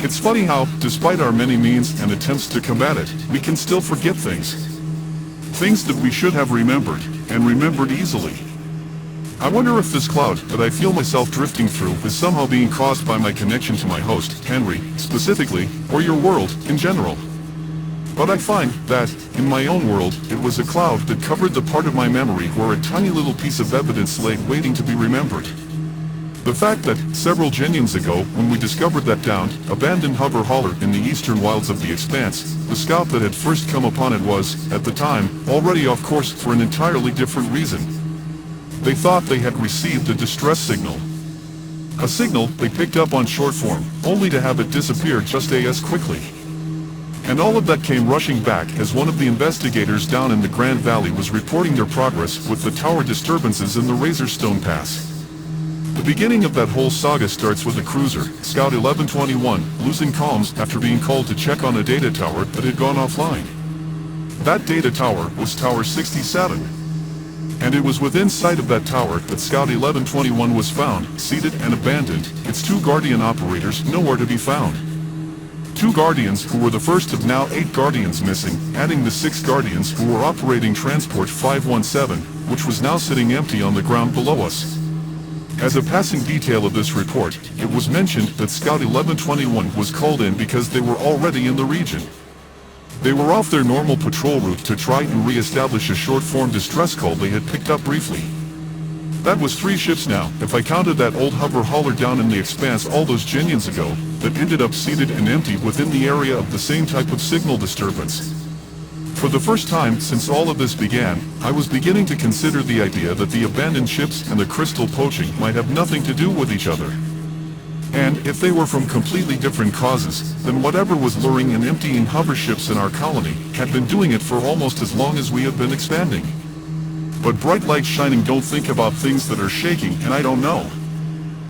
It's funny how, despite our many means and attempts to combat it, we can still forget things. Things that we should have remembered, and remembered easily. I wonder if this cloud that I feel myself drifting through is somehow being caused by my connection to my host, Henry, specifically, or your world, in general. But I find that, in my own world, it was a cloud that covered the part of my memory where a tiny little piece of evidence lay waiting to be remembered. The fact that, several genyons ago, when we discovered that downed, abandoned hover hauler in the eastern wilds of the Expanse, the scout that had first come upon it was, at the time, already off course for an entirely different reason. They thought they had received a distress signal. A signal they picked up on short form, only to have it disappear just as quickly. And all of that came rushing back as one of the investigators down in the Grand Valley was reporting their progress with the tower disturbances in the Razorstone Pass. The beginning of that whole saga starts with a cruiser, Scout 1121, losing comms after being called to check on a data tower that had gone offline. That data tower was Tower 67. And it was within sight of that tower that Scout 1121 was found, seated and abandoned, its two Guardian operators nowhere to be found. Two Guardians who were the first of now 8 Guardians missing, adding the 6 Guardians who were operating Transport 517, which was now sitting empty on the ground below us. As a passing detail of this report, it was mentioned that Scout 1121 was called in because they were already in the region. They were off their normal patrol route to try and re-establish a short-form distress call they had picked up briefly. That was 3 ships now, if I counted that old hover hauler down in the Expanse all those genyons ago, that ended up seated and empty within the area of the same type of signal disturbance. For the first time since all of this began, I was beginning to consider the idea that the abandoned ships and the crystal poaching might have nothing to do with each other. And if they were from completely different causes, then whatever was luring and emptying hover ships in our colony had been doing it for almost as long as we have been expanding. But bright lights shining don't think about things that are shaking, and I don't know.